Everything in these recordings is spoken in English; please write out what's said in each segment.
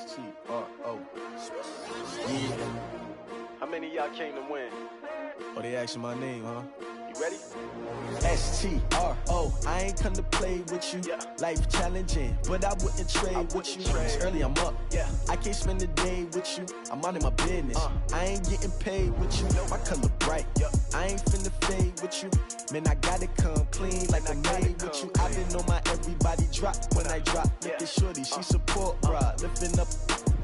S-T-R-O. Yeah. How many of y'all came to win? Oh, they asking my name, huh? You ready? S-T-R-O. I ain't come to play with you. Yeah. Life challenging, but I wouldn't trade with you. It's early, I'm up. Yeah. I can't spend the day with you. I'm out of my business. I ain't getting paid with you. My color bright. I ain't finna fade with you. Man, I gotta come clean like I made with you. I didn't know my everybody drop when I drop. Look at shorty, she support ride. Lifting up,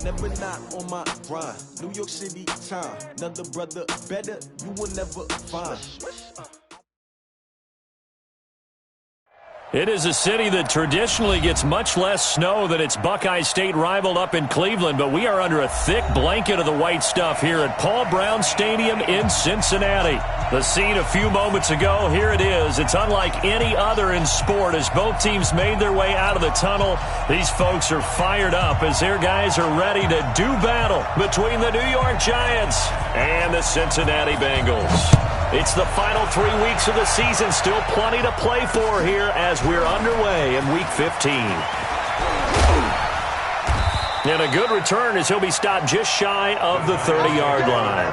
never not on my grind. New York City time. Another brother better, you will never find. It is a city that traditionally gets much less snow than its Buckeye State rival up in Cleveland, but we are under a thick blanket of the white stuff here at Paul Brown Stadium in Cincinnati. The scene a few moments ago, here it is. It's unlike any other in sport as both teams made their way out of the tunnel. These folks are fired up as their guys are ready to do battle between the New York Giants and the Cincinnati Bengals. It's the final 3 weeks of the season. Still plenty to play for here as we're underway in Week 15. And a good return as he'll be stopped just shy of the 30-yard line.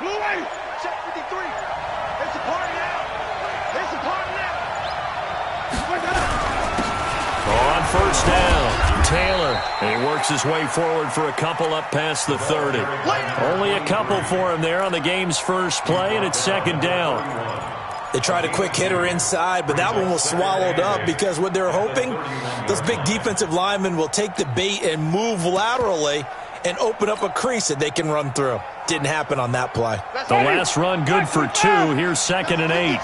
Blue Wave, check 53. It's a party now. It's a party now. On first down, Taylor. And he works his way forward for a couple up past the 30. Only a couple for him there on the game's first play, and it's second down. They tried a quick hitter inside, but that one was swallowed up because what they're hoping, those big defensive linemen will take the bait and move laterally and open up a crease that they can run through. Didn't happen on that play. The last run good for 2. Here's 2nd and 8.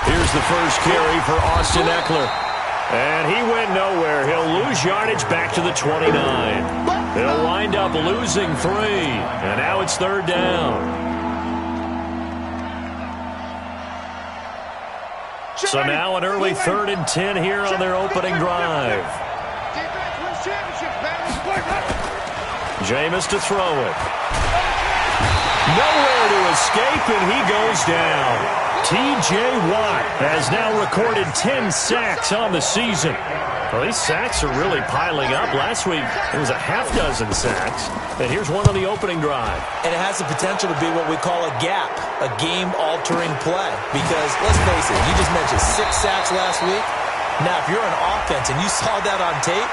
Here's the first carry for Austin Eckler. And he went nowhere. He'll lose yardage back to the 29. He'll wind up losing 3. And now it's third down. So now an early 3rd and 10 here on their opening drive. Jameis to throw it. Nowhere to escape, and he goes down. T.J. Watt has now recorded 10 sacks on the season. Well, these sacks are really piling up. Last week, it was a half-dozen sacks. And here's one on the opening drive. And it has the potential to be what we call a gap, a game-altering play. Because, let's face it, you just mentioned 6 sacks last week. Now, if you're an offense and you saw that on tape,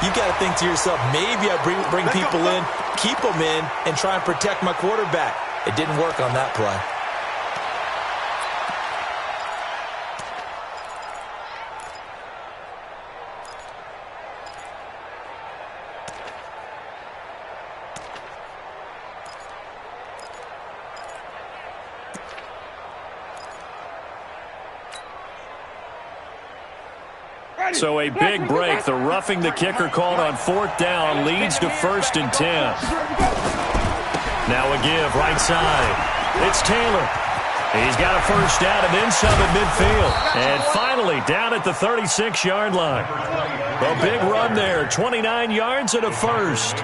you've got to think to yourself, maybe I bring people in, keep them in, and try and protect my quarterback. It didn't work on that play. So a big break. The roughing the kicker called on 4th down leads to 1st and 10. Now a give right side. It's Taylor. He's got a first down and then some at midfield. And finally down at the 36-yard line. A big run there. 29 yards and a first.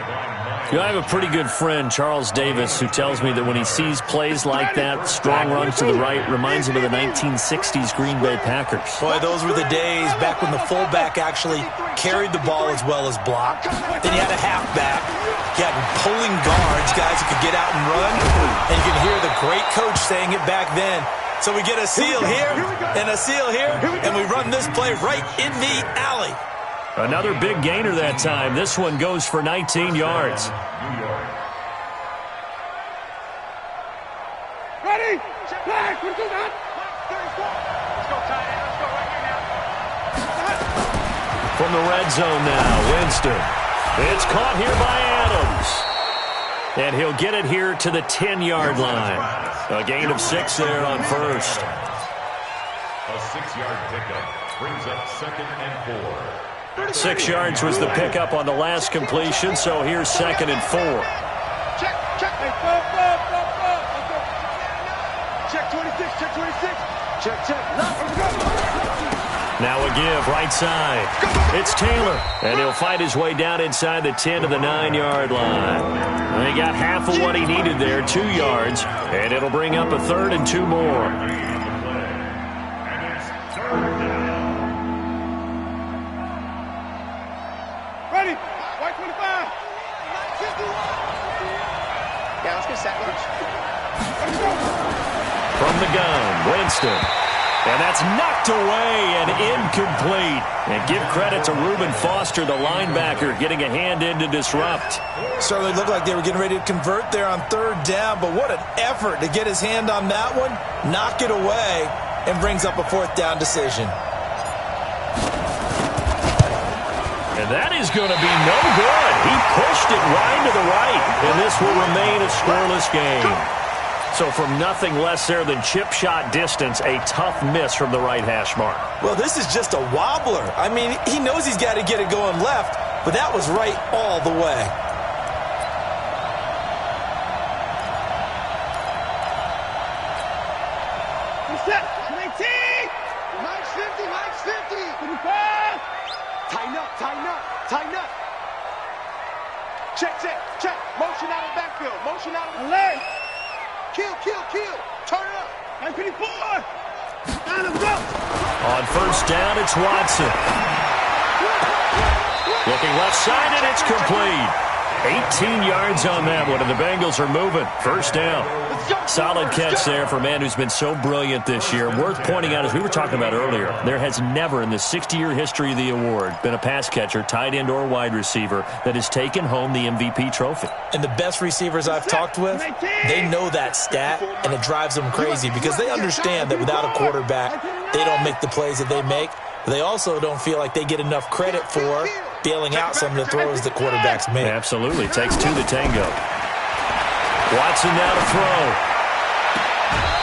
You know, I have a pretty good friend, Charles Davis, who tells me that when he sees plays like that, strong runs to the right, reminds him of the 1960s Green Bay Packers. Boy, those were the days back when the fullback actually carried the ball as well as blocked. Then you had a halfback. You had pulling guards, guys who could get out and run. And you can hear the great coach saying it back then. So we get a seal here and a seal here, and we run this play right in the alley. Another big gainer that time. This one goes for 19 yards. Ready? Back. Let's go, Let's go, tight end. Let's go right here now. From from the red zone now. Winston. It's caught here by Adams. And he'll get it here to the 10-yard line. A gain of 6 there on first. A 6-yard pickup brings up 2nd and 4. 6 yards was the pickup on the last completion, so here's 2nd and 4. Check, check. Hey, check 26, check 26. Check, check. Let's go. Now a give, right side. It's Taylor, and he'll fight his way down inside the 10 to the 9-yard line. He got half of what he needed there, 2 yards, and it'll bring up a 3rd and 2 more. And it's 3rd down. Ready. White 25. Yeah, let's get set. From the gun, Winston. And that's knocked away and incomplete. And give credit to Reuben Foster, the linebacker, getting a hand in to disrupt. Certainly looked like they were getting ready to convert there on 3rd down, but what an effort to get his hand on that one, knock it away, and brings up a 4th down decision. And that is going to be no good. He pushed it wide to the right, and this will remain a scoreless game. So from nothing less there than chip shot distance, a tough miss from the right hash mark. Well, this is just a wobbler. I mean, he knows he's got to get it going left, but that was right all the way. Set. 19. Mike's 50. Mike's 50. 25. Tighten up. Tighten up. Tighten up. Check, check, check. Motion out of the backfield. Motion out of the leg. Kill, kill, kill. Turn it up. 954. Down and go. On 1st down, it's Watson. Looking left side, and it's complete. 18 yards on that one, and the Bengals are moving. 1st down. Solid catch there for a man who's been so brilliant this year. Worth pointing out, as we were talking about earlier, there has never in the 60-year history of the award been a pass catcher, tight end, or wide receiver that has taken home the MVP trophy. And the best receivers I've talked with, they know that stat, and it drives them crazy because they understand that without a quarterback, they don't make the plays that they make. But they also don't feel like they get enough credit for bailing out some of the throws that quarterbacks make. Absolutely. Takes 2 to tango. Watson now to throw.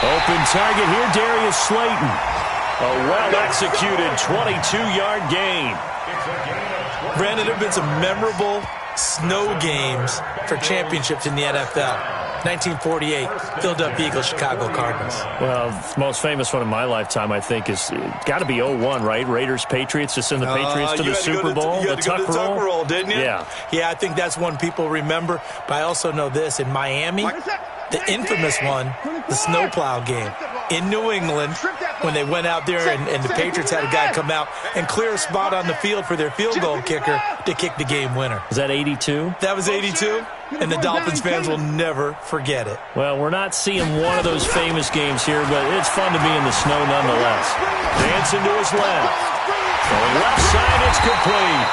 Open target here, Darius Slayton. A well-executed 22-yard gain. Brandon, there have been some memorable snow games for championships in the NFL. 1948, Philadelphia Eagles, Chicago Cardinals. Well, the most famous one in my lifetime, I think, is got to be 01, right? Raiders-Patriots to send the Patriots to the Super Bowl. You had to go to the Tuck roll, didn't you? Yeah. Yeah, I think that's one people remember. But I also know this. In Miami, the infamous one, the snowplow game. In New England, when they went out there and the Patriots had a guy come out and clear a spot on the field for their field goal kicker to kick the game winner. Was that 82? That was 82, and the Dolphins fans will never forget it. Well, we're not seeing one of those famous games here, but it's fun to be in the snow nonetheless. Dancing to his left. Going left side, it's complete.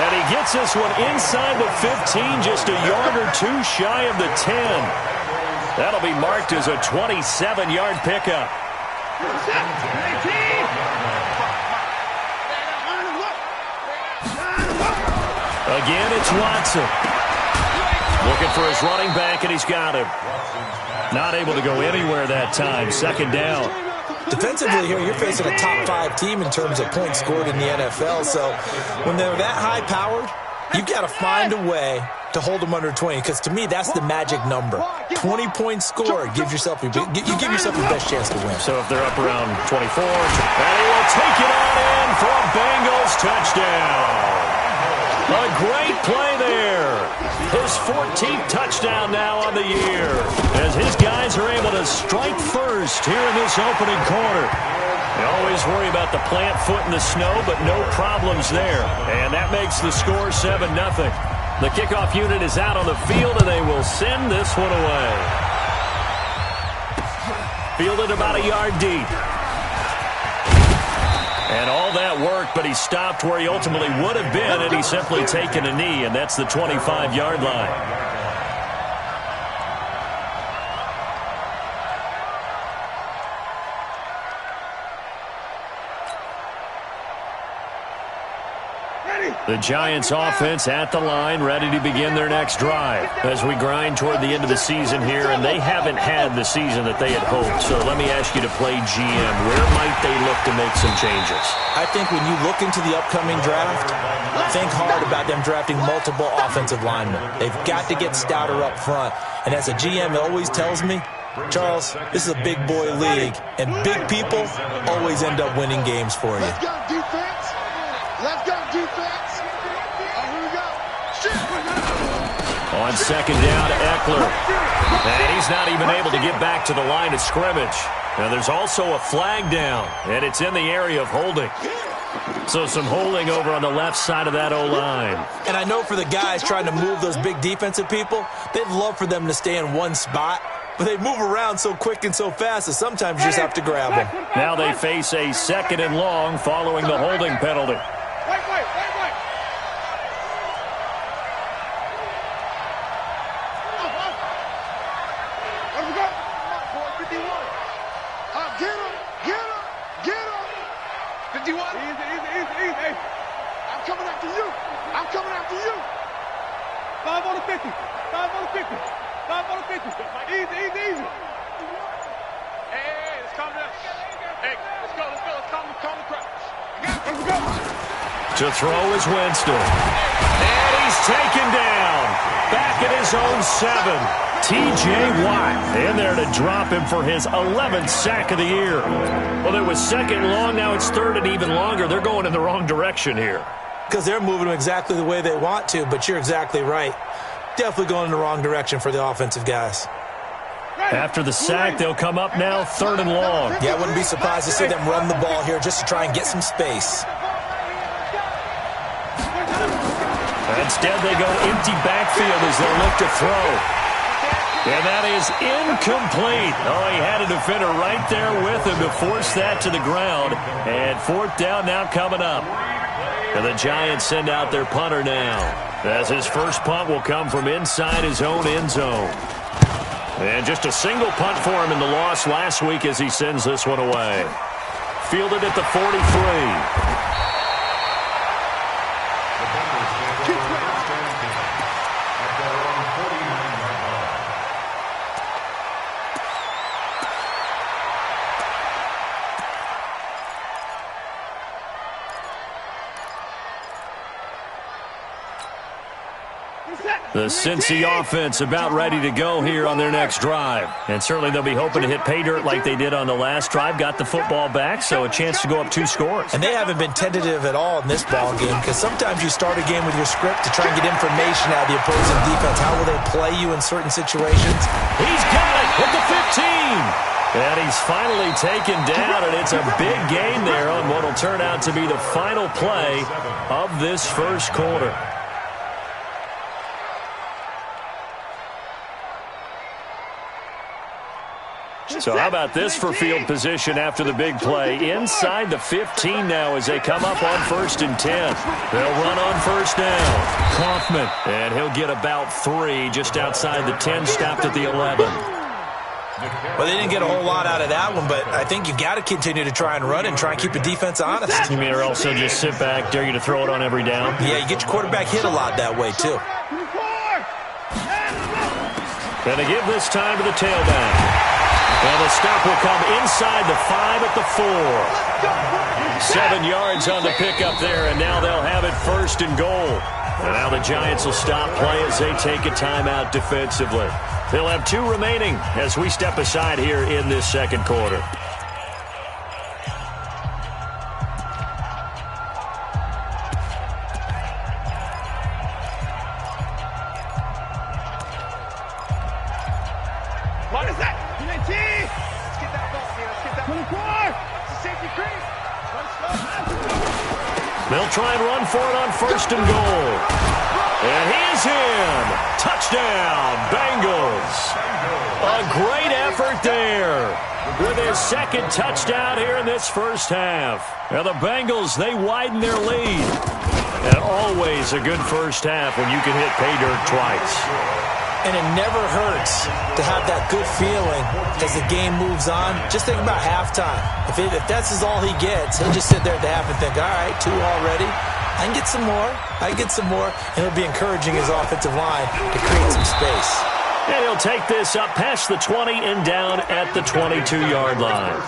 And he gets this one inside the 15, just a yard or 2 shy of the 10. That'll be marked as a 27-yard pickup. Again, it's Watson. Looking for his running back, and he's got him. Not able to go anywhere that time. 2nd down. Defensively here, you're facing a top 5 team in terms of points scored in the NFL. So when they're that high-powered, you've got to find a way to hold them under 20, because to me, that's the magic number. 20 points scored gives yourself you give yourself your best chance to win. So if they're up around 24, and he will take it on in for a Bengals touchdown. A great play there. His 14th touchdown now on the year, as his guys are able to strike first here in this opening quarter. They always worry about the plant foot in the snow, but no problems there. And that makes the score 7-0. The kickoff unit is out on the field, and they will send this one away. Fielded about a yard deep. And all that worked, but he stopped where he ultimately would have been, and he's simply taken a knee, and that's the 25-yard line. The Giants offense at the line, ready to begin their next drive as we grind toward the end of the season here, and they haven't had the season that they had hoped. So let me ask you to play GM. Where might they look to make some changes? I think when you look into the upcoming draft, think hard about them drafting multiple offensive linemen. They've got to get stouter up front. And as a GM, it always tells me, Charles, this is a big boy league, and big people always end up winning games for you. Let's go, defense. Let's go, defense. Oh, here we go. Shit. On second down, Eckler. And he's not even able to get back to the line of scrimmage. Now there's also a flag down, and it's in the area of holding. So some holding over on the left side of that O-line. And I know for the guys trying to move those big defensive people, they'd love for them to stay in one spot, but they move around so quick and so fast that sometimes you just have to grab them. Now they face a second and long following the holding penalty. Wait. Let him go. 51. Get him. 51. Easy. I'm coming after you. 5 on the 50. 5 on the 50. Easy. Hey, let's calm down. Hey, let's go. Calm the crowd. Let's go. To throw is Winston. And he's taken down. Back at his own 7. T.J. Watt in there to drop him for his 11th sack of the year. Well, it was second and long. Now it's third and even longer. They're going in the wrong direction here. Because they're moving them exactly the way they want to, but you're exactly right. Definitely going in the wrong direction for the offensive guys. After the sack, they'll come up now third and long. Yeah, I wouldn't be surprised to see them run the ball here just to try and get some space. Instead, they go empty backfield as they look to throw. And that is incomplete. Oh, he had a defender right there with him to force that to the ground. And fourth down now coming up. And the Giants send out their punter now, as his first punt will come from inside his own end zone. And just a single punt for him in the loss last week as he sends this one away. Fielded at the 43. The Cincy offense about ready to go here on their next drive. And certainly they'll be hoping to hit pay dirt like they did on the last drive. Got the football back, so a chance to go up 2 scores. And they haven't been tentative at all in this ball game, because sometimes you start a game with your script to try and get information out of the opposing defense. How will they play you in certain situations? He's got it at the 15. And he's finally taken down, and it's a big gain there on what will turn out to be the final play of this first quarter. So how about this for field position after the big play? Inside the 15 now as they come up on 1st and 10. They'll run on first down. Kaufman, and he'll get about 3 just outside the 10, stopped at the 11. Well, they didn't get a whole lot out of that one, but I think you got to continue to try and run and try and keep the defense honest. You mean or also just sit back, dare you to throw it on every down? Yeah, you get your quarterback hit a lot that way, too. And they give this time to the tailback. And the stop will come inside the 5 at the 4. 7 yards on the pickup there, and now they'll have it 1st and goal. And now the Giants will stop play as they take a timeout defensively. They'll have 2 remaining as we step aside here in this second quarter. What is that? 19! Let's get that ball here. Let's get that 24! It's a safety crease. They'll try and run for it on 1st and goal. And he is in. Touchdown, Bengals. A great effort there with his 2nd touchdown here in this first half. Now the Bengals, they widen their lead. And always a good first half when you can hit pay dirt twice. And it never hurts to have that good feeling as the game moves on. Just think about halftime. If that's all he gets, he'll just sit there at the half and think, all right, 2 already. I can get some more. And it'll be encouraging his offensive line to create some space. And he'll take this up past the 20 and down at the 22-yard line.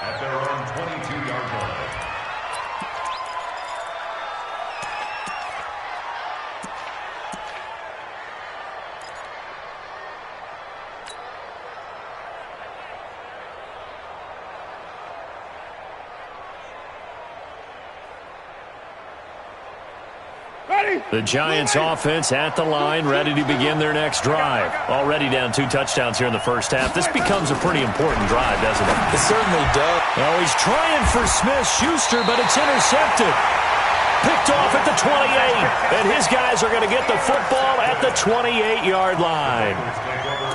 At their own 22-yard line. The Giants offense at the line, ready to begin their next drive. Already down 2 touchdowns here in the first half. This becomes a pretty important drive, doesn't it? It certainly does. Oh, he's trying for Smith-Schuster, but it's intercepted. Picked off at the 28. And his guys are going to get the football at the 28-yard line.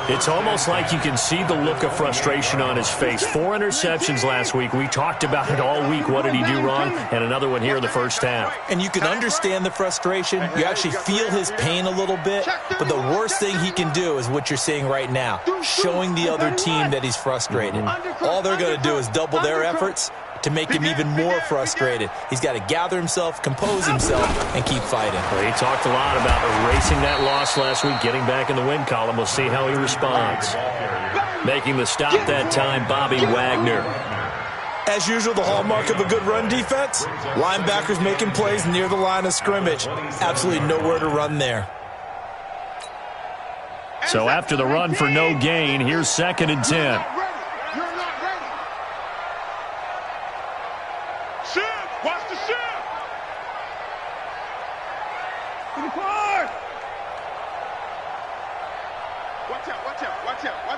It's almost like you can see the look of frustration on his face. 4 interceptions last week. We talked about it all week. What did he do wrong? And another one here in the first half. And you can understand the frustration. You actually feel his pain a little bit. But the worst thing he can do is what you're seeing right now, showing the other team that he's frustrated. All they're going to do is double their efforts to make him even more frustrated. He's got to gather himself, compose himself, and keep fighting. Well, he talked a lot about erasing that loss last week, getting back in the win column. We'll see how he responds. Making the stop that time, Bobby Wagner. As usual, the hallmark of a good run defense, linebackers making plays near the line of scrimmage. Absolutely nowhere to run there. So after the run for no gain, here's 2nd and 10. Watch the shift! To the car! Watch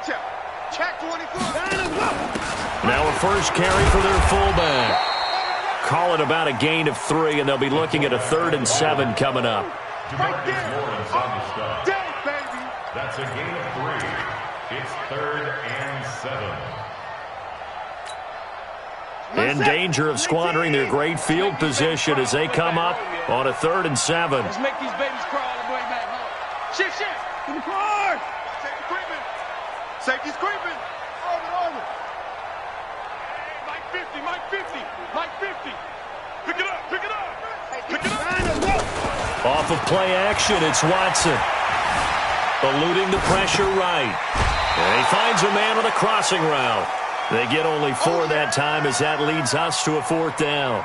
out. Check 24. Now a first carry for their fullback. Call it about a gain of 3, and they'll be looking at a 3rd and 7 coming up. Right there. That's a gain of 3. It's 3rd and 7. In danger of squandering their great field position as they come up on a 3rd and 7. Let's make these babies crawl all the way back home. Shift. To the car. Safety's creeping. Over. Hey, Mike 50. Pick it up. Off of play action, it's Watson. Eluding the pressure right. And he finds a man on the crossing route. They get only 4 that time as that leads us to a 4th down.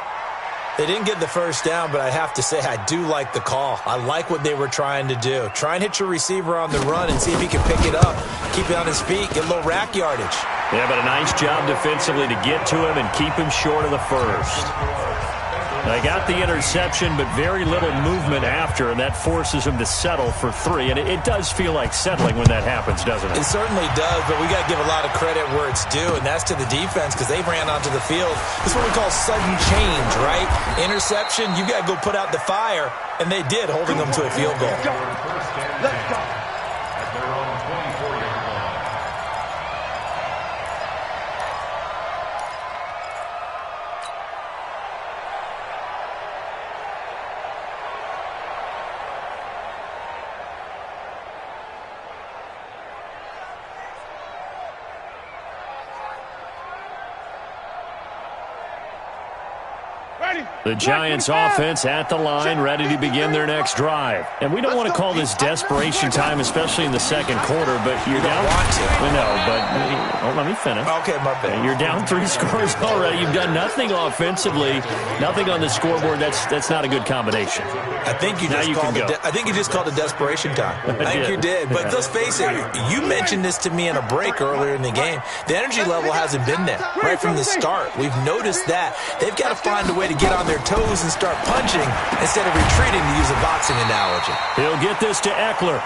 They didn't get the first down, but I have to say I do like the call. I like what they were trying to do. Try and hit your receiver on the run and see if he can pick it up, keep it on his feet, get a little rack yardage. Yeah, but a nice job defensively to get to him and keep him short of the first. They got the interception, but very little movement after, and that forces him to settle for 3. And it does feel like settling when that happens, doesn't it? It certainly does, but we got to give a lot of credit where it's due, and that's to the defense because they ran onto the field. This is what we call sudden change, right? Interception, you got to go put out the fire, and they did, holding them to a field goal. Let's go. At their own 24-yard line. The Giants offense at the line, ready to begin their next drive. And we don't want to call this desperation time, especially in the second quarter, but you're down. Want to. No, but let me finish. Okay, my bad. You're down 3 scores already. You've done nothing offensively, nothing on the scoreboard. That's not a good combination. I think you just called it desperation time. I think you did. But let's face it, you mentioned this to me in a break earlier in the game. The energy level hasn't been there right from the start. We've noticed that. They've got to find a way to get on their toes and start punching instead of retreating, to use a boxing analogy. He'll get this to Eckler.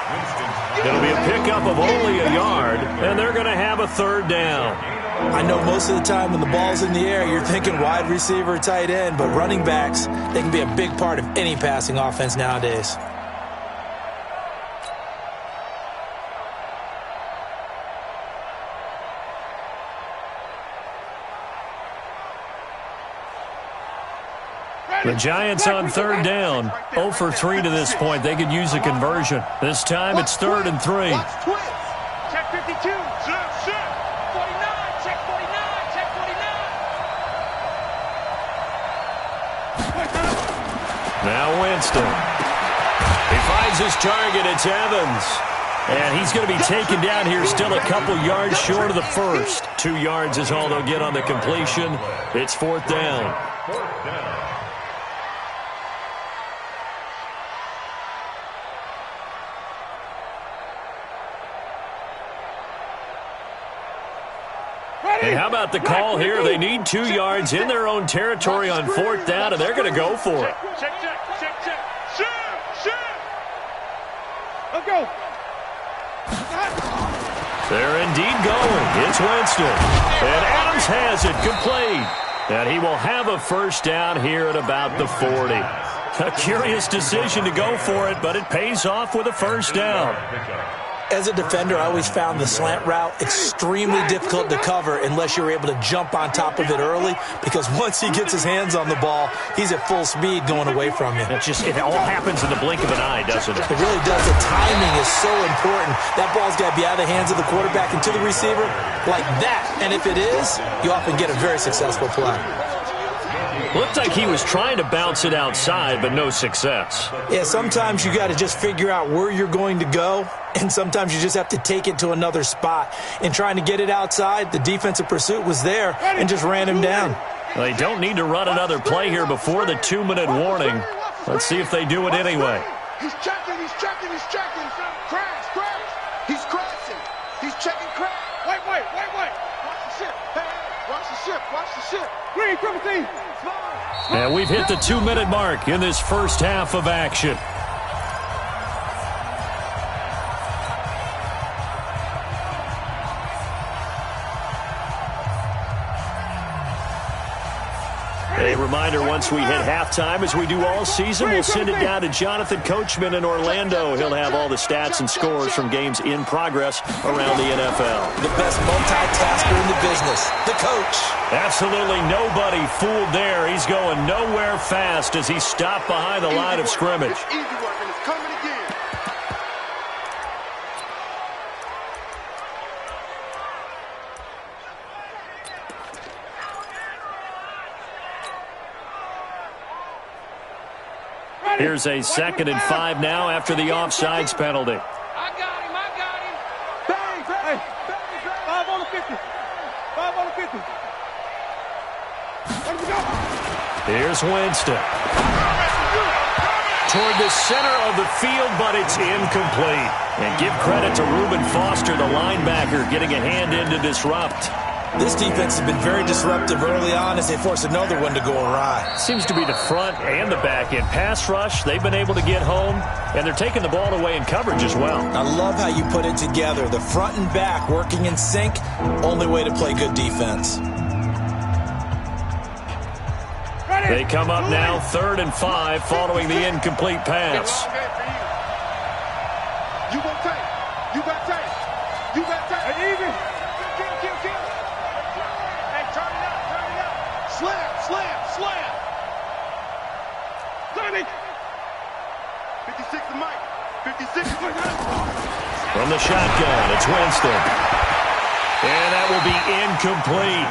It'll be a pickup of only a yard, and they're going to have a 3rd down. I know most of the time when the ball's in the air, you're thinking wide receiver, tight end, but running backs, they can be a big part of any passing offense nowadays. The Giants on 3rd down, 0 for 3 to this point. They could use a conversion. This time it's 3rd and 3. Check 52. Shift. 49. Check 49. Now Winston. He finds his target. It's Evans. And he's going to be taken down here, still a couple yards short of the first. 2 yards is all they'll get on the completion. It's 4th down. And how about the call here? They need 2 yards in their own territory on 4th down, and they're going to go for it. Check. Let's go. They're indeed going. It's Winston. And Adams has it complete. And he will have a first down here at about the 40. A curious decision to go for it, but it pays off with a first down. As a defender, I always found the slant route extremely difficult to cover unless you're able to jump on top of it early, because once he gets his hands on the ball, he's at full speed going away from you. It all happens in the blink of an eye, doesn't it? It really does. The timing is so important. That ball's got to be out of the hands of the quarterback and to the receiver like that. And if it is, you often get a very successful play. Looked like he was trying to bounce it outside, but no success. Yeah, sometimes you got to just figure out where you're going to go, and sometimes you just have to take it to another spot. In trying to get it outside, the defensive pursuit was there and just ran him down. They don't need to run another play here before the 2-minute warning. Let's see if they do it anyway. He's checking. Crash. He's crashing. He's checking crash. Wait. Watch the ship. Green, triple team. And we've hit the 2-minute mark in this first half of action. A reminder, once we hit halftime, as we do all season, we'll send it down to Jonathan Coachman in Orlando. He'll have all the stats and scores from games in progress around the NFL. The best multitasker in the business, the coach. Absolutely nobody fooled there. He's going nowhere fast as he stopped behind the line of scrimmage. Easy work, and it's coming again. Here's a 2nd and 5 now after the offsides penalty. I got him. Bang. 5 on the 50. Where we go? Here's Winston. Toward the center of the field, but it's incomplete. And give credit to Reuben Foster, the linebacker, getting a hand in to disrupt. This defense has been very disruptive early on as they force another one to go awry. Seems to be the front and the back end. Pass rush, they've been able to get home, and they're taking the ball away in coverage as well. I love how you put it together. The front and back working in sync, only way to play good defense. They come up now 3rd and 5 following the incomplete pass. You got tape. Easy. Kill. Hey, turn it up. Slam. 56 to Mike. 56. From the shotgun, it's Winston. And that will be incomplete.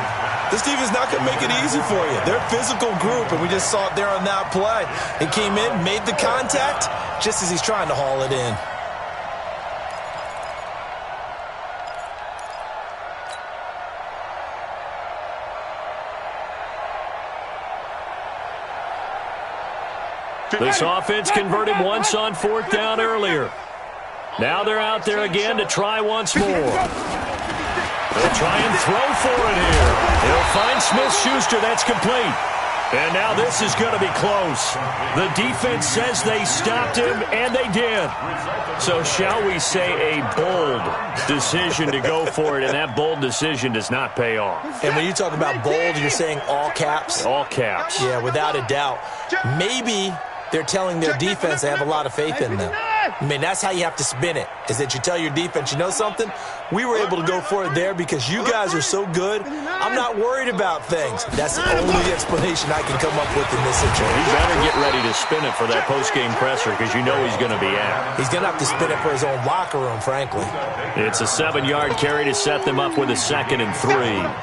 This team is not going to make it easy for you. They're a physical group, and we just saw it there on that play. He came in, made the contact, just as he's trying to haul it in. This offense converted once on 4th down earlier. Now they're out there again to try once more. They'll try and throw for it here. He'll find Smith-Schuster. That's complete. And now this is going to be close. The defense says they stopped him, and they did. So shall we say a bold decision to go for it, and that bold decision does not pay off. And when you talk about bold, you're saying all caps? All caps. Yeah, without a doubt. Maybe they're telling their defense they have a lot of faith in them. I mean, that's how you have to spin it, is that you tell your defense, you know something? We were able to go for it there because you guys are so good. I'm not worried about things. That's the only explanation I can come up with in this situation. You better get ready to spin it for that post-game presser because you know he's going to be out. He's going to have to spin it for his own locker room, frankly. It's a 7-yard carry to set them up with a 2nd and 3. At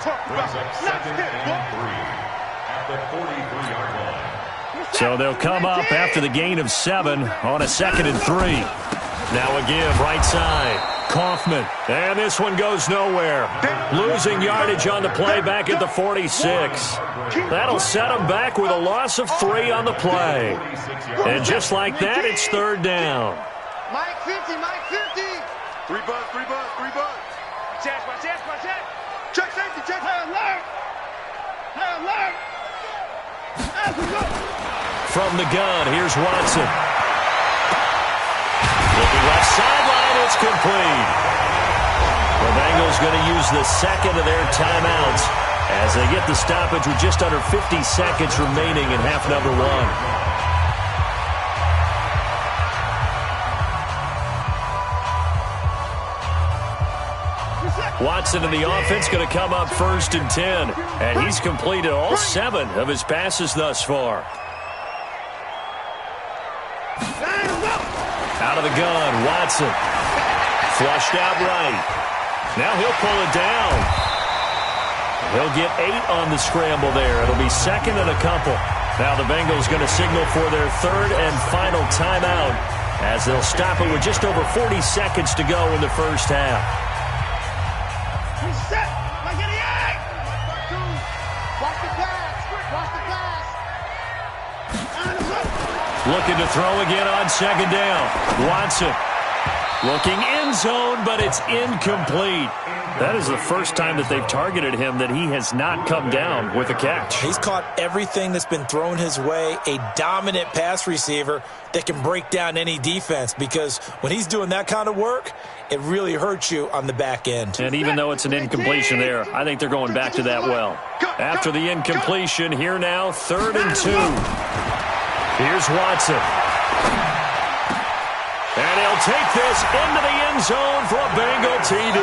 the 43-yard line. So they'll come up after the gain of 7 on a 2nd and 3. Now a give right side. Kaufman. And this one goes nowhere. Losing yardage on the play back at the 46. That'll set them back with a loss of 3 on the play. And just like that, it's 3rd down. Mike 50, Mike 50. 3 bucks, 3 bucks, 3 bucks. Check, my check, my check. Check safety, check. Hey, alert. Hey, alert. From the gun, here's Watson. Looking left sideline, it's complete. The Bengals going to use the 2nd of their timeouts as they get the stoppage with just under 50 seconds remaining in half number 1. Watson in the offense going to come up 1st and 10. And he's completed all 7 of his passes thus far. Out of the gun, Watson. Flushed out right. Now he'll pull it down. He'll get 8 on the scramble there. It'll be 2nd and a couple. Now the Bengals going to signal for their 3rd and final timeout as they'll stop it with just over 40 seconds to go in the first half. Looking to throw again on 2nd down. Watson looking end zone, but it's incomplete. That is the first time that they've targeted him that he has not come down with a catch. He's caught everything that's been thrown his way. A dominant pass receiver that can break down any defense, because when he's doing that kind of work, it really hurts you on the back end. And even though it's an incompletion there, I think they're going back to that well. After the incompletion, here now, 3rd and 2. Here's Watson. And he'll take this into the end zone for a Bengal TD.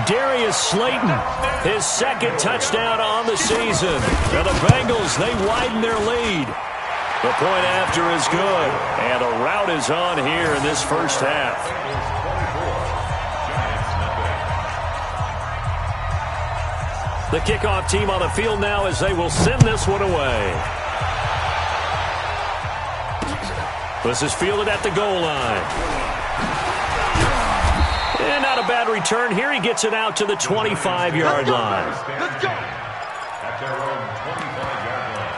Darius Slayton, his 2nd touchdown on the season. Now the Bengals, they widen their lead. The point after is good. And a rout is on here in this first half. The kickoff team on the field now as they will send this one away. This is fielded at the goal line. And not a bad return here. He gets it out to the 25-yard line. Let's go. At their own 25-yard line.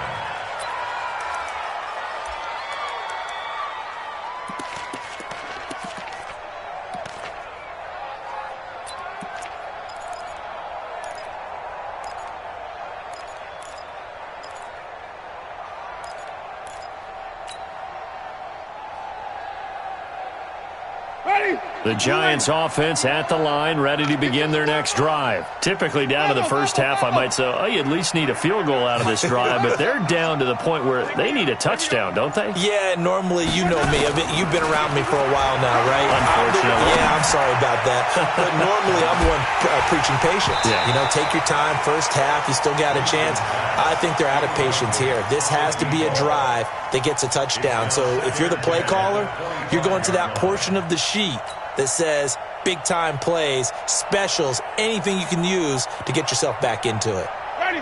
The Giants offense at the line, ready to begin their next drive. Typically down to the first half, I might say, oh, you at least need a field goal out of this drive, but they're down to the point where they need a touchdown, don't they? Yeah, normally, you know me. You've been around me for a while now, right? Unfortunately. Yeah, I'm sorry about that. But normally, I'm the one preaching patience. Yeah. You know, take your time. First half, you still got a chance. I think they're out of patience here. This has to be a drive that gets a touchdown. So if you're the play caller, you're going to that portion of the sheet that says big-time plays, specials, anything you can use to get yourself back into it.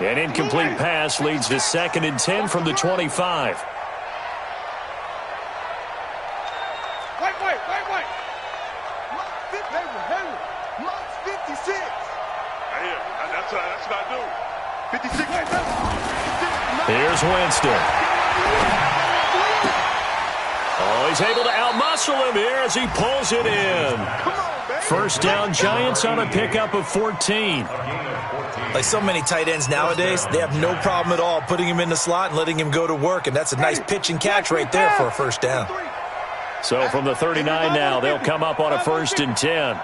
An incomplete pass leads to 2nd and 10 from the 25. Wait. Mark's 56. That's what I do. 56. Here's Winston. Oh, he's able to outmuscle him here as he pulls it in. First down, Giants on a pickup of 14. Like so many tight ends nowadays, they have no problem at all putting him in the slot and letting him go to work, and that's a nice pitch and catch right there for a first down. So from the 39 now, they'll come up on a 1st and 10.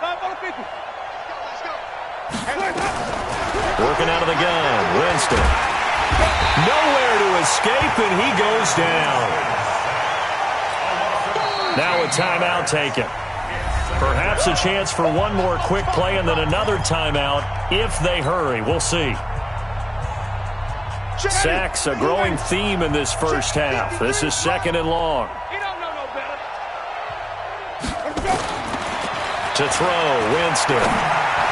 Working out of the gun, Winston. Nowhere to escape, and he goes down. Now a timeout taken. Perhaps a chance for one more quick play and then another timeout if they hurry. We'll see. Sacks, a growing theme in this first half. This is 2nd and long. To throw, Winston.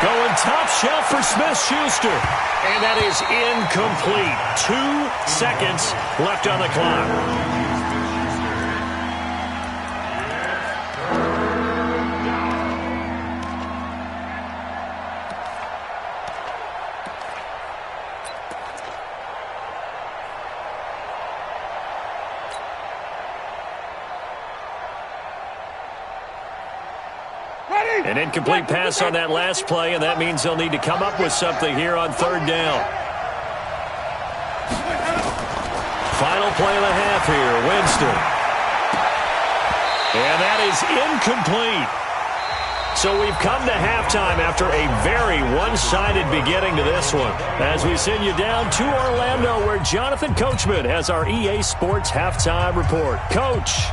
Going top shelf for Smith-Schuster. And that is incomplete. 2 seconds left on the clock. An incomplete pass on that last play, and that means they'll need to come up with something here on third down. Final play of the half here, Winston. And that is incomplete. So we've come to halftime after a very one-sided beginning to this one. As we send you down to Orlando, where Jonathan Coachman has our EA Sports Halftime Report. Coach.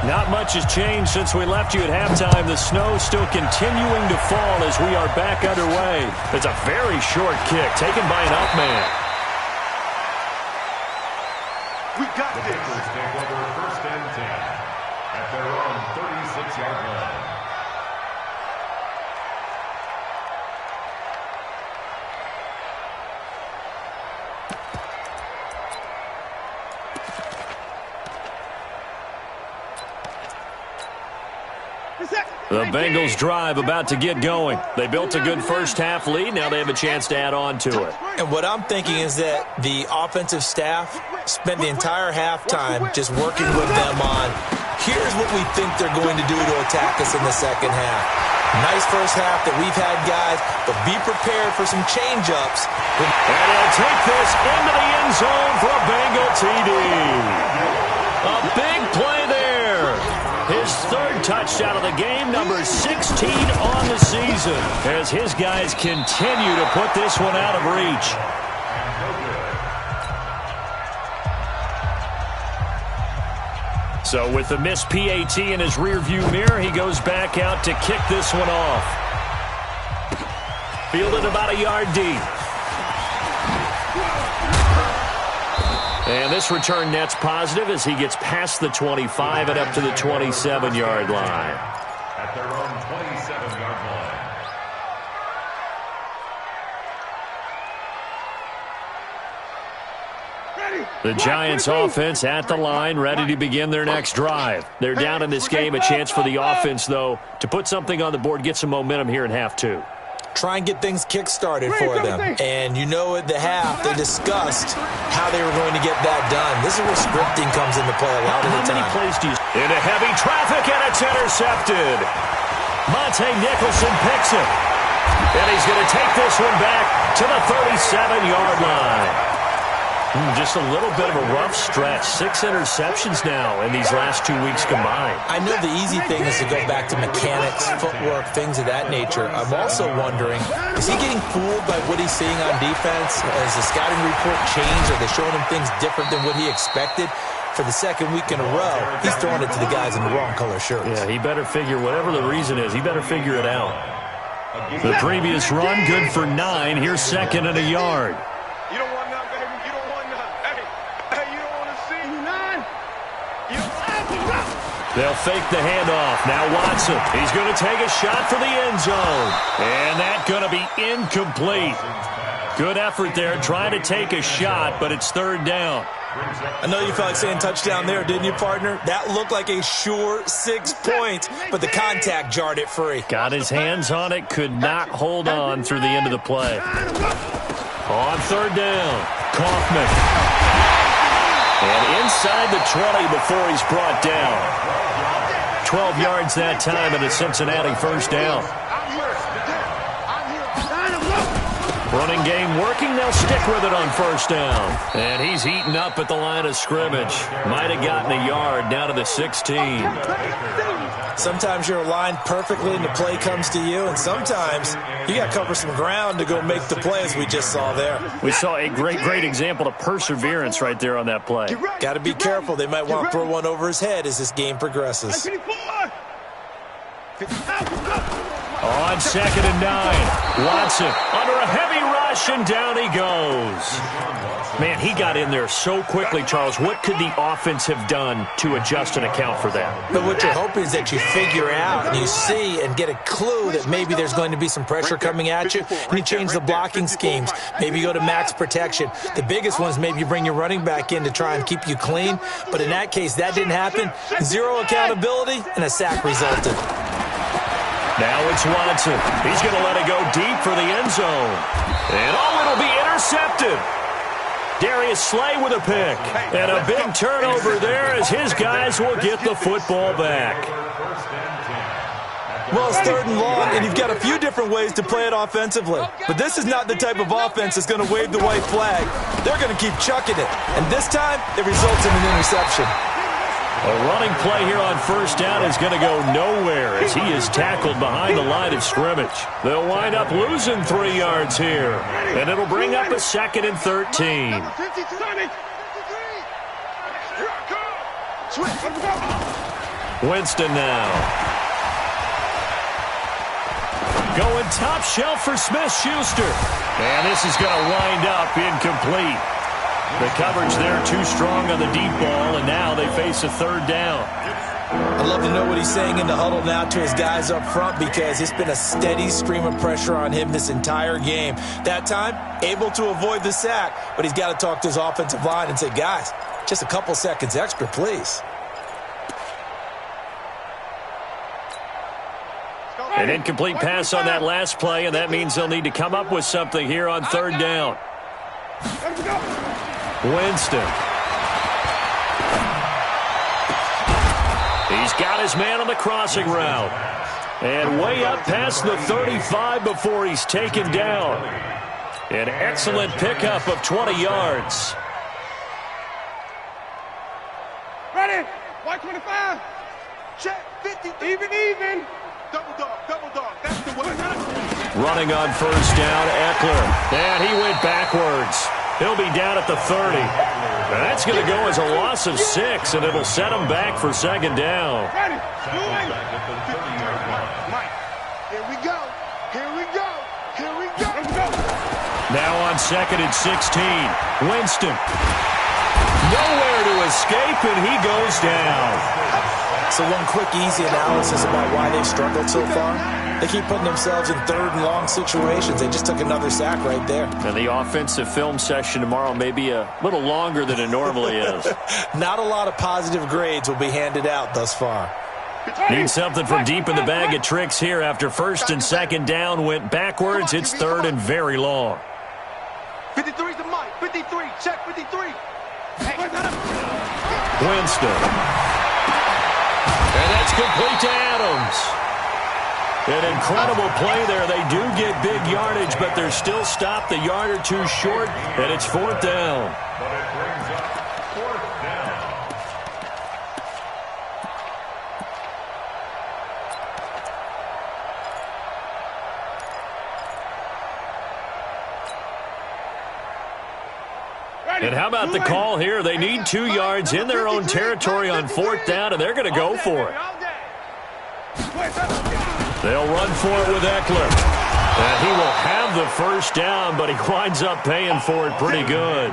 Not much has changed since we left you at halftime. The snow still continuing to fall as we are back underway. It's a very short kick taken by an up man. We got the Packers take over 1st and 10 at their own 36-yard line. The Bengals drive about to get going. They built a good first-half lead. Now they have a chance to add on to it. And what I'm thinking is that the offensive staff spent the entire halftime just working with them on, here's what we think they're going to do to attack us in the second half. Nice first half that we've had, guys, but be prepared for some change-ups. And he'll take this into the end zone for a Bengal TD. A big play there. His 3rd touchdown of the game, number 16 on the season, as his guys continue to put this one out of reach. So with the missed PAT in his rearview mirror, he goes back out to kick this one off. Fielded about a yard deep. And this return net's positive as he gets past the 25 and up to the 27-yard line. At their own 27-yard line. The Giants offense at the line, ready to begin their next drive. They're down in this game. A chance for the offense, though, to put something on the board, get some momentum here in half 2. Try and get things kick-started for them. And you know at the half, they discussed how they were going to get that done. This is where scripting comes into play a lot of the time. How many plays do you... Into heavy traffic, and it's intercepted. Monte Nicholson picks it. And he's going to take this one back to the 37-yard line. Just a little bit of a rough stretch. 6 interceptions now in these last 2 weeks combined. I know the easy thing is to go back to mechanics, footwork, things of that nature. I'm also wondering, is he getting fooled by what he's seeing on defense? Has the scouting report changed? Are they showing him things different than what he expected? For the 2nd week in a row, he's throwing it to the guys in the wrong color shirts. Yeah, he better figure, whatever the reason is, he better figure it out. The previous run, good for 9. Here's 2nd and a yard. You don't want none, baby. You don't want none. Hey, you don't want to see none. They'll fake the handoff. Now Watson. He's going to take a shot for the end zone. And that's going to be incomplete. Good effort there trying to take a shot, but it's 3rd down. I know you felt like saying touchdown there, didn't you, partner? That looked like a sure 6 points, but the contact jarred it free. Got his hands on it, could not hold on through the end of the play. On 3rd down, Kaufman. And inside the 20 before he's brought down. 12 yards that time and a Cincinnati 1st down. Running game working, they'll stick with it on 1st down. And he's eaten up at the line of scrimmage. Might have gotten a yard down to the 16. Sometimes you're aligned perfectly and the play comes to you, and sometimes you got to cover some ground to go make the play, as we just saw there. We saw a great example of perseverance right there on that play. Got to be careful. They might want to throw one over his head as this game progresses. On 2nd and 9, Watson under a heavy rush. rush, and down he goes. Man, he got in there so quickly, Charles. What could the offense have done to adjust and account for that? But what you're hoping is that you figure out and you see and get a clue that maybe there's going to be some pressure coming at you, and you change the blocking schemes. Maybe you go to max protection. The biggest one is maybe you bring your running back in to try and keep you clean. But in that case, that didn't happen. Zero accountability, and a sack resulted. Now it's Watson. He's going to let it go deep for the end zone. And it'll be intercepted. Darius Slay with a pick. And a big turnover there as his guys will get the football back. Well, it's 3rd and long, and you've got a few different ways to play it offensively. But this is not the type of offense that's going to wave the white flag. They're going to keep chucking it. And this time, it results in an interception. A running play here on 1st down is going to go nowhere as he is tackled behind the line of scrimmage. They'll wind up losing 3 yards here, and it'll bring up a 2nd and 13. Winston now. Going top shelf for Smith-Schuster. And this is going to wind up incomplete. The coverage there too strong on the deep ball, and now they face a 3rd down. I'd love to know what he's saying in the huddle now to his guys up front, because it's been a steady stream of pressure on him this entire game. That time, able to avoid the sack, but he's got to talk to his offensive line and say, guys, just a couple seconds extra, please. An incomplete pass on that last play, and that means they'll need to come up with something here on 3rd down. Winston. He's got his man on the crossing route. And way up past the 35 before he's taken down. An excellent pickup of 20 yards. Ready? White 25. Check. 50. Even. Double dog. That's the one. Running on 1st down, Eckler. And he went backwards. He'll be down at the 30. And that's going to go as a loss of 6, and it'll set him back for 2nd down. Ready? Mike. Here we go. Now on 2nd and 16. Winston. Nowhere to escape, and he goes down. So one quick, easy analysis about why they've struggled so far. They keep putting themselves in 3rd and long situations. They just took another sack right there. And the offensive film session tomorrow may be a little longer than it normally is. Not a lot of positive grades will be handed out thus far. Need something from deep in the bag of tricks here after 1st and 2nd down went backwards. It's 3rd and very long. 53's the Mike. 53. Check 53. Winston. And that's complete to Adams. An incredible play there. They do get big yardage, but they're still stopped a yard or 2 short, and it's 4th down. But it brings up 4th down. And how about the call here? They need 2 yards in their own territory on 4th down, and they're going to go for it. They'll run for it with Eckler. And he will have the 1st down, but he winds up paying for it pretty good.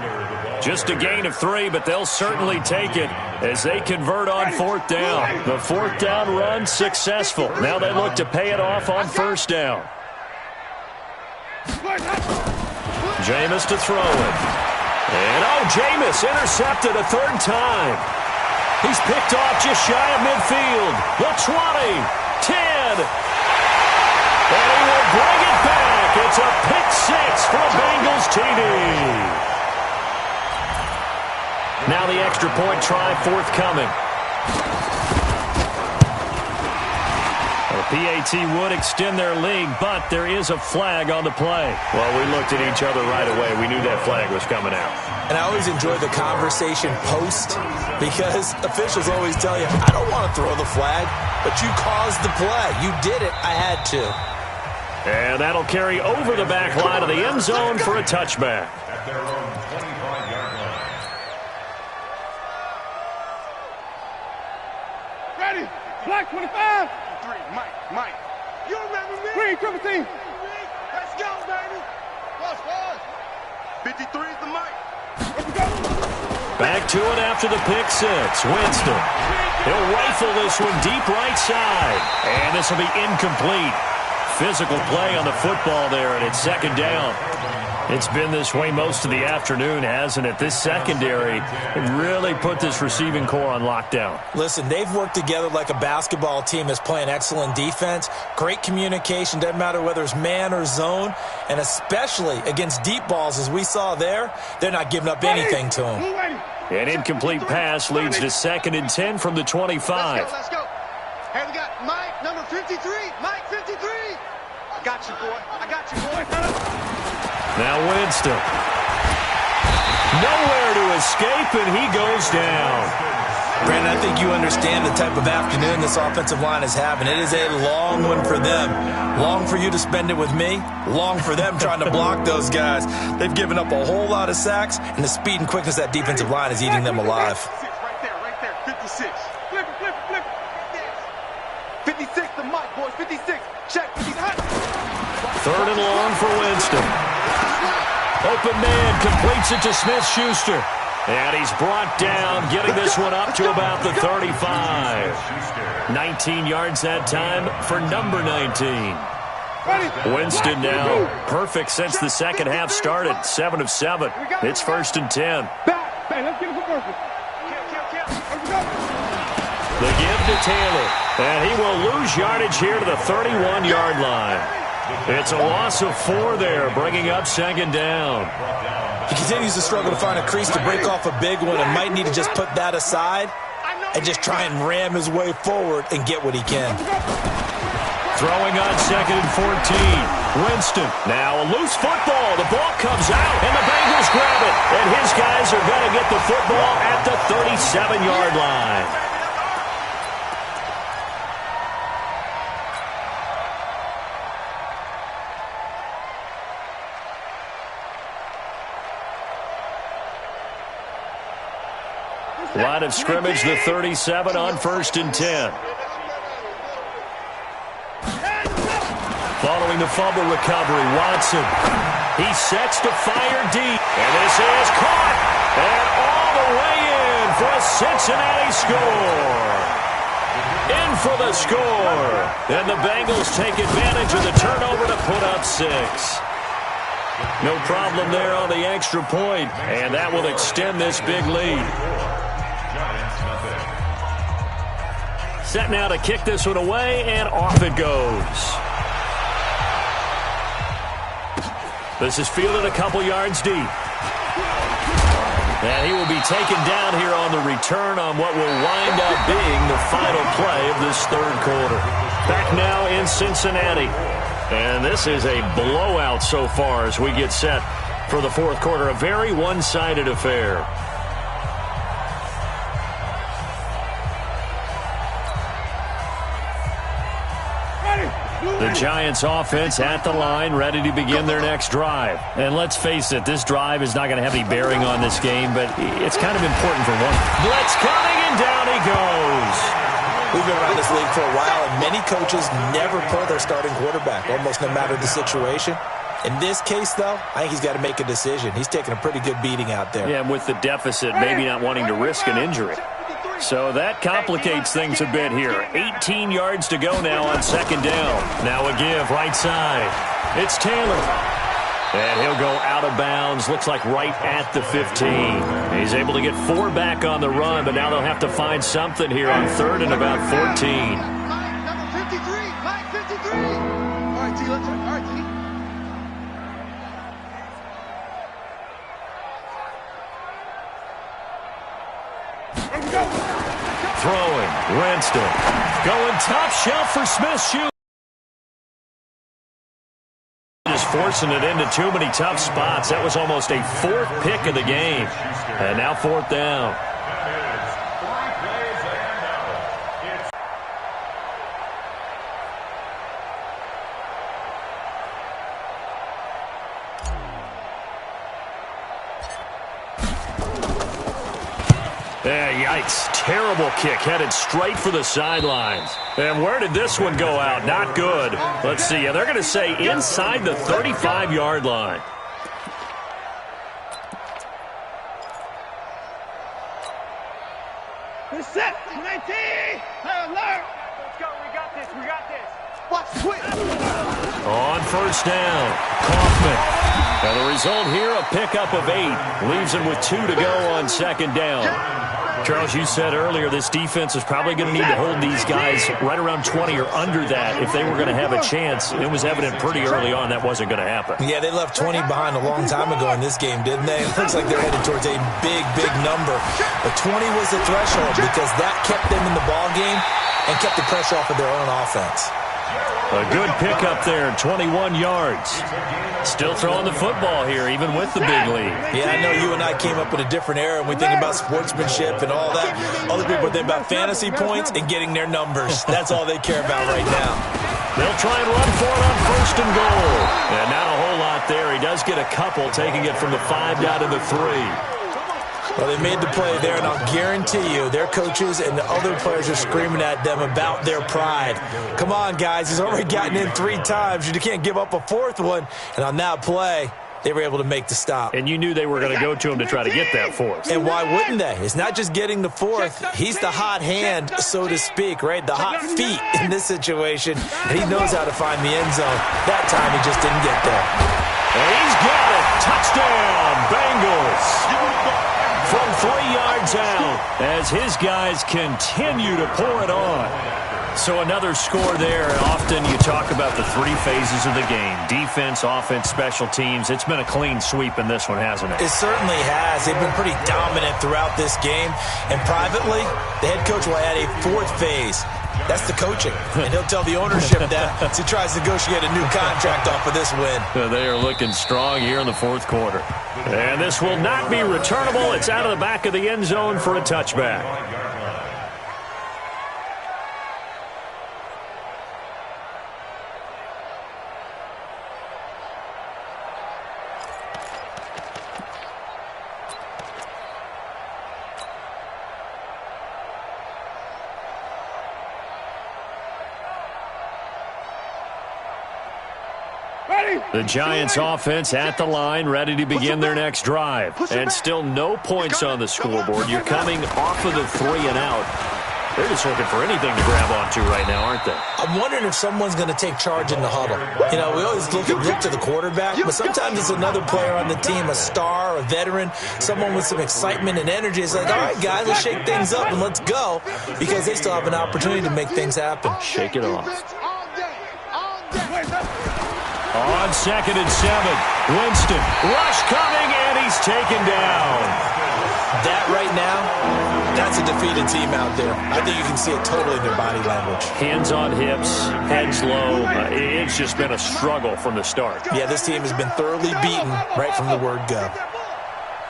Just a gain of 3, but they'll certainly take it as they convert on 4th down. The 4th down run successful. Now they look to pay it off on 1st down. Jameis to throw it. And, Jameis intercepted a 3rd time. He's picked off just shy of midfield. The 20, 10. And he will bring it back. It's a pick 6 for a Bengals TD. Now the extra point try forthcoming. PAT would extend their lead, but there is a flag on the play. Well, we looked at each other right away. We knew that flag was coming out. And I always enjoy the conversation post, because officials always tell you, I don't want to throw the flag, but you caused the play. You did it. I had to. And that'll carry over the back line of the end zone for a touchback. At their own 25-yard line. Ready? Black 25. Mike. You remember me? Green, triple team. Let's go, baby. Plus 4. 53 is the mic. Back to it after the pick six. Winston. He'll rifle this one deep right side. And this will be incomplete. Physical play on the football there, and it's second down. It's been this way most of the afternoon, hasn't it? This secondary really put this receiving core on lockdown. Listen, they've worked together like a basketball team that's playing excellent defense. Great communication, doesn't matter whether it's man or zone. And especially against deep balls, as we saw there, they're not giving up anything to them. An incomplete pass leads to 2nd and 10 from the 25. Let's go. Hey, we got Mike, number 53. Mike, 53. I got you, boy. I got you, boy. Now Winston. Nowhere to escape, and he goes down. Brandon, I think you understand the type of afternoon this offensive line is having. It is a long one for them. Long for you to spend it with me. Long for them trying to block those guys. They've given up a whole lot of sacks, and the speed and quickness of that defensive line is eating them alive. Right there. 56. Flip it. 56, the mic, boys. 56. Check. 56. 3rd and long for Winston. Open man completes it to Smith-Schuster. And he's brought down, getting this one up to about the 35. 19 yards that time for number 19. Winston now perfect since the second half started. 7 of 7. It's 1st and 10. The give to Taylor. And he will lose yardage here to the 31-yard line. It's a loss of 4 there, bringing up 2nd down. He continues to struggle to find a crease to break off a big one and might need to just put that aside and just try and ram his way forward and get what he can. Throwing on 2nd and 14. Winston. Now a loose football. The ball comes out, and the Bengals grab it. And his guys are going to get the football at the 37-yard line. Line of scrimmage, the 37 on 1st and 10. Following the fumble recovery, Watson. He sets to fire deep. And this is caught. And all the way in for a Cincinnati score. In for the score. And the Bengals take advantage of the turnover to put up 6. No problem there on the extra point. And that will extend this big lead. Set now to kick this one away, and off it goes. This is fielded a couple yards deep. And he will be taken down here on the return on what will wind up being the final play of this 3rd quarter. Back now in Cincinnati. And this is a blowout so far as we get set for the 4th quarter. A very one-sided affair. The Giants offense at the line, ready to begin their next drive. And let's face it, this drive is not going to have any bearing on this game, but it's kind of important for one. Blitz coming, and down he goes. We've been around this league for a while, and many coaches never pull their starting quarterback, almost no matter the situation. In this case, though, I think he's got to make a decision. He's taking a pretty good beating out there. Yeah, with the deficit, maybe not wanting to risk an injury. So that complicates things a bit here. 18 yards to go now on 2nd down. Now a give right side. It's Taylor. And he'll go out of bounds. Looks like right at the 15. He's able to get 4 back on the run, but now they'll have to find something here on 3rd and about 14. Number 53. Mike 53. All right, T. All right, T. Throwing, Winston. Going top shelf for Smith-Schuster. Just forcing it into too many tough spots. That was almost a 4th pick of the game. And now 4th down. Yikes. Terrible kick headed straight for the sidelines. And where did this one go out? Not good. Let's see. They're going to say inside the 35-yard line. Set. 19. Alert. Let's go. We got this. We got this. Watch the switch. On first down, Kaufman. And the result here, a pickup of 8. Leaves him with 2 to go on second down. Charles, you said earlier this defense is probably going to need to hold these guys right around 20 or under that if they were going to have a chance. It was evident pretty early on that wasn't going to happen. Yeah, they left 20 behind a long time ago in this game, didn't they? It looks like they're headed towards a big, big number. But 20 was the threshold because that kept them in the ball game and kept the pressure off of their own offense. A good pickup there, 21 yards. Still throwing the football here, even with the big lead. Yeah, I know you and I came up in a different era, and we think about sportsmanship and all that. Other people think about fantasy points and getting their numbers. That's all they care about right now. They'll try and run for it on first and goal. And not a whole lot there. He does get a couple, taking it from the 5 down to the 3. Well, they made the play there, and I'll guarantee you their coaches and the other players are screaming at them about their pride. Come on, guys. He's already gotten in 3 times. You can't give up a 4th one. And on that play, they were able to make the stop. And you knew they were going to go to him to try to get that 4th. And why wouldn't they? It's not just getting the 4th. He's the hot hand, so to speak, right? The hot feet in this situation. And he knows how to find the end zone. That time he just didn't get there. And he's got it. Touchdown, Bengals. From 3 yards out as his guys continue to pour it on. So another score there. Often you talk about the 3 phases of the game. Defense, offense, special teams. It's been a clean sweep in this one, hasn't it? It certainly has. They've been pretty dominant throughout this game. And privately, the head coach will add a 4th phase. That's the coaching. And he'll tell the ownership that as he tries to negotiate a new contract off of this win. They are looking strong here in the 4th quarter. And this will not be returnable. It's out of the back of the end zone for a touchback. The Giants offense at the line, ready to begin their next drive. And still no points on the scoreboard. You're coming off of the 3 and out. They're just looking for anything to grab onto right now, aren't they? I'm wondering if someone's going to take charge in the huddle. You know, we always look to the quarterback, but sometimes it's another player on the team, a star, a veteran, someone with some excitement and energy. It's like, all right, guys, let's shake things up and let's go, because they still have an opportunity to make things happen. Shake it off. On 2nd and 7, Winston, rush coming, and he's taken down. That right now, that's a defeated team out there. I think you can see it totally in their body language. Hands on hips, heads low. It's just been a struggle from the start. Yeah, this team has been thoroughly beaten right from the word go.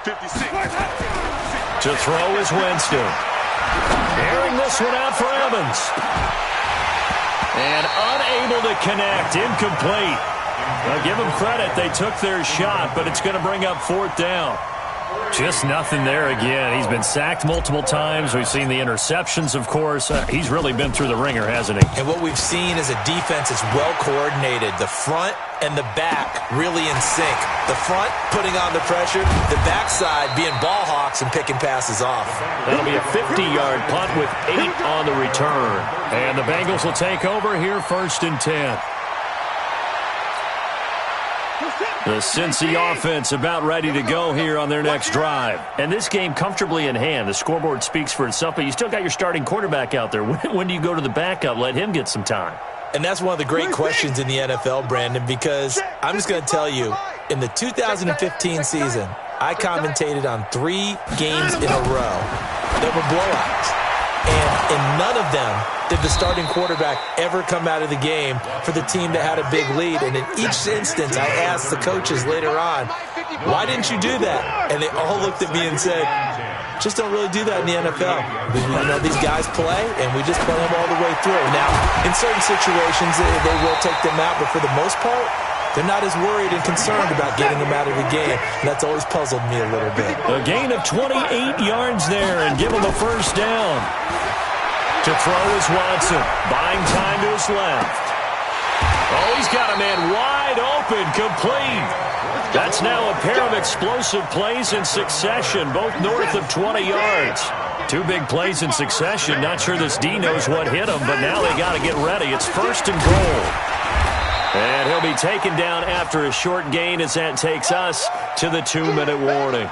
56. To throw is Winston. Airing this one out for Evans. And unable to connect, incomplete. Now, give them credit. They took their shot, but it's going to bring up 4th down. Just nothing there again. He's been sacked multiple times. We've seen the interceptions, of course. He's really been through the ringer, hasn't he? And what we've seen is a defense that's well coordinated. The front and the back really in sync. The front putting on the pressure. The backside being ball hawks and picking passes off. That'll be a 50-yard punt with 8 on the return. And the Bengals will take over here 1st and 10. The Cincy offense about ready to go here on their next drive. And this game comfortably in hand. The scoreboard speaks for itself, but you still got your starting quarterback out there. When do you go to the backup? Let him get some time. And that's one of the great questions in the NFL, Brandon, because I'm just going to tell you, in the 2015 season, I commentated on 3 games in a row that were blowouts. And in none of them did the starting quarterback ever come out of the game for the team that had a big lead. And in each instance, I asked the coaches later on, why didn't you do that? And they all looked at me and said, just don't really do that in the NFL. You know, these guys play, and we just play them all the way through. Now, in certain situations, they will take them out, but for the most part, they're not as worried and concerned about getting them out of the game. And that's always puzzled me a little bit. A gain of 28 yards there and give them a 1st down. To throw is Watson, buying time to his left. Oh, he's got a man wide open, complete. That's now a pair of explosive plays in succession, both north of 20 yards. Two big plays in succession. Not sure this D knows what hit him, but now they got to get ready. It's 1st and goal. And he'll be taken down after a short gain as that takes us to the 2-minute warning.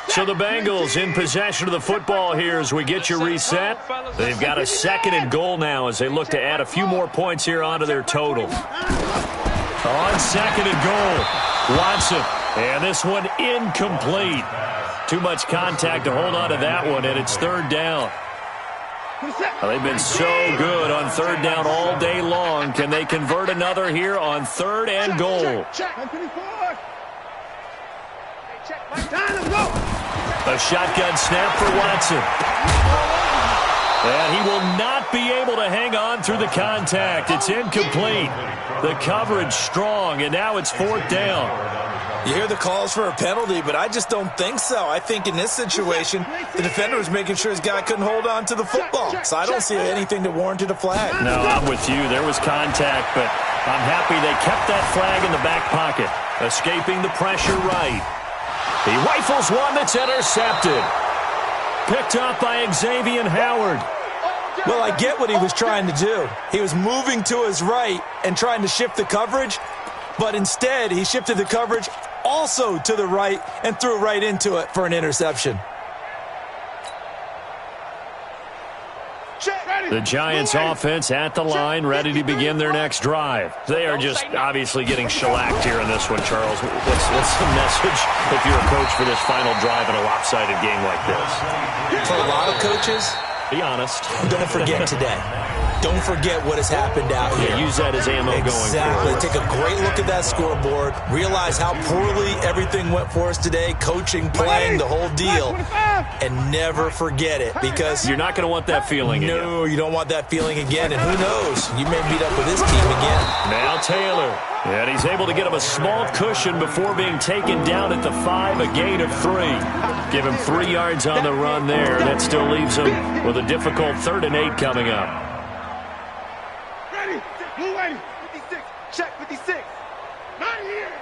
So the Bengals in possession of the football here as we get you reset. They've got a 2nd and goal now as they look to add a few more points here onto their total. On 2nd and goal, Watson. And this one incomplete. Too much contact to hold on to that one, and it's 3rd down. Well, they've been so good on 3rd down all day long. Can they convert another here on 3rd and goal? A shotgun snap for Watson. And he will not be able to hang on through the contact. It's incomplete. The coverage strong, and now it's 4th down. You hear the calls for a penalty, but I just don't think so. I think in this situation, the defender was making sure his guy couldn't hold on to the football. So I don't see anything that warranted a flag. No, I'm with you. There was contact, but I'm happy they kept that flag in the back pocket. Escaping the pressure right. He rifles one that's intercepted. Picked up by Xavier Howard. Well, I get what he was trying to do. He was moving to his right and trying to shift the coverage, but instead he shifted the coverage also to the right and threw right into it for an interception. The Giants offense at the line, ready to begin their next drive. They are just obviously getting shellacked here in this one, Charles. What's the message if you're a coach for this final drive in a lopsided game like this? For a lot of coaches, be honest. Don't forget today. Don't forget what has happened out here. Yeah, use that as ammo going forward. Exactly. Take a great look at that scoreboard. Realize how poorly everything went for us today. Coaching, playing, the whole deal. And never forget it, because you're not going to want that feeling again. No, you don't want that feeling again. And who knows? You may meet up with this team again. Now Taylor. And he's able to get him a small cushion before being taken down at the 5, a gain of 3. Give him 3 yards on the run there. That still leaves him with a difficult 3rd and 8 coming up. Ready, move ready. 56, check 56. Not here.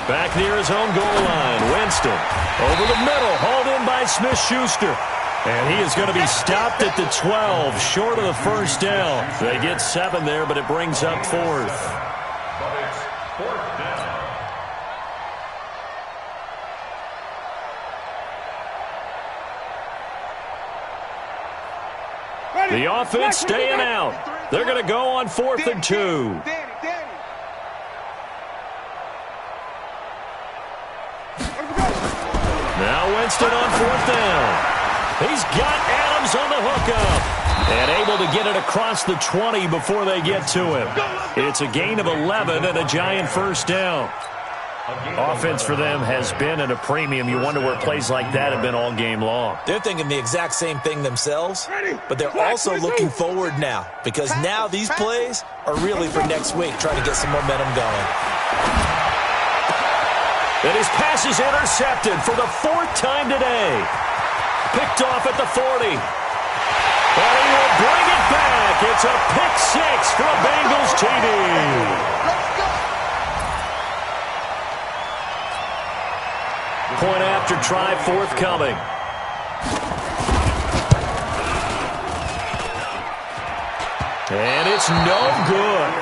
Back near his own goal line, Winston. Over the middle, hauled in by Smith-Schuster. And he is going to be stopped at the 12, short of the 1st down. They get 7 there, but it brings up 4th. But it's 4th down. The offense staying out. They're going to go on 4th and 2. Now Winston on 4th down. He's got Adams on the hookup. And able to get it across the 20 before they get to him. It's a gain of 11 and a Giant 1st down. Offense for them has been at a premium. You wonder where plays like that have been all game long. They're thinking the exact same thing themselves, but they're also looking forward now, because now these plays are really for next week, trying to get some momentum going. And his pass is intercepted for the 4th time today. Picked off at the 40. And he will bring it back. It's a pick 6 for a Bengals TD. Point after try forthcoming. And it's no good.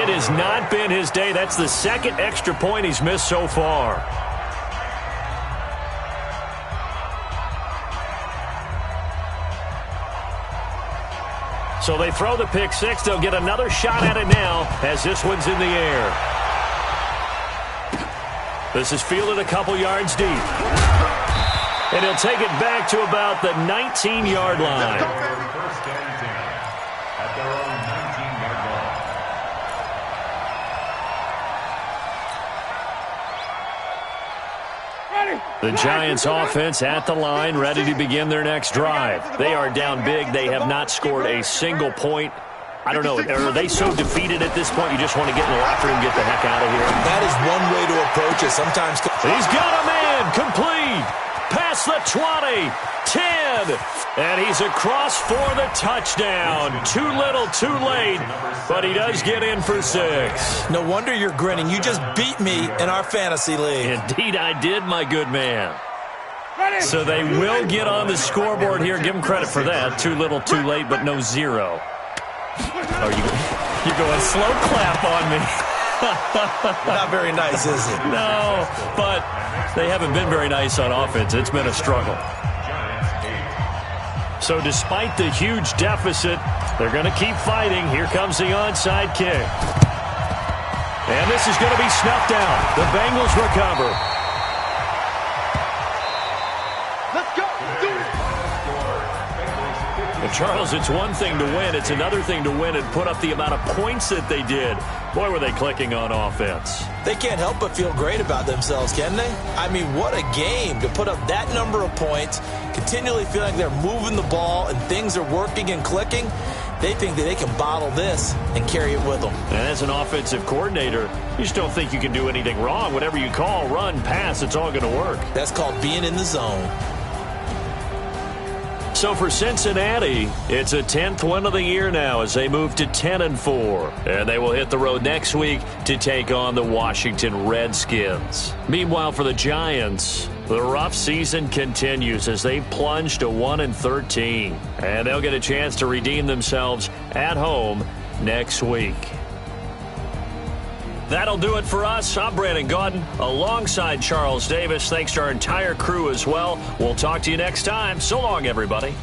It has not been his day. That's the 2nd extra point he's missed so far. So they throw the pick 6. They'll get another shot at it now as this one's in the air. This is fielded a couple yards deep. And he'll take it back to about the 19-yard line. First and 10 at their own 19-yard line. The Giants offense at the line, ready to begin their next drive. They are down big. They have not scored a single point. I don't know, are they so defeated at this point you just want to get in the locker room and get the heck out of here? That is one way to approach it. Sometimes he's got a man, complete, past the 20, 10, good. And he's across for the touchdown. Too little, too late, but he does get in for 6. No wonder you're grinning. You just beat me in our fantasy league. Indeed I did, my good man. So they will get on the scoreboard here. Give them credit for that. Too little, too late, but no 0. Oh, you're going slow clap on me. Not very nice, is it? No, but they haven't been very nice on offense. It's been a struggle. So despite the huge deficit, they're going to keep fighting. Here comes the onside kick. And this is going to be snuffed out. The Bengals recover. Let's go. Do it. Well, Charles, it's one thing to win. It's another thing to win and put up the amount of points that they did. Boy, were they clicking on offense. They can't help but feel great about themselves, can they? I mean, what a game to put up that number of points, continually feeling like they're moving the ball and things are working and clicking. They think that they can bottle this and carry it with them. And as an offensive coordinator, you just don't think you can do anything wrong. Whatever you call, run, pass, it's all going to work. That's called being in the zone. So for Cincinnati, it's a 10th win of the year now as they move to 10-4. And they will hit the road next week to take on the Washington Redskins. Meanwhile, for the Giants, the rough season continues as they plunge to 1-13. And they'll get a chance to redeem themselves at home next week. That'll do it for us. I'm Brandon Gaudin alongside Charles Davis. Thanks to our entire crew as well. We'll talk to you next time. So long, everybody.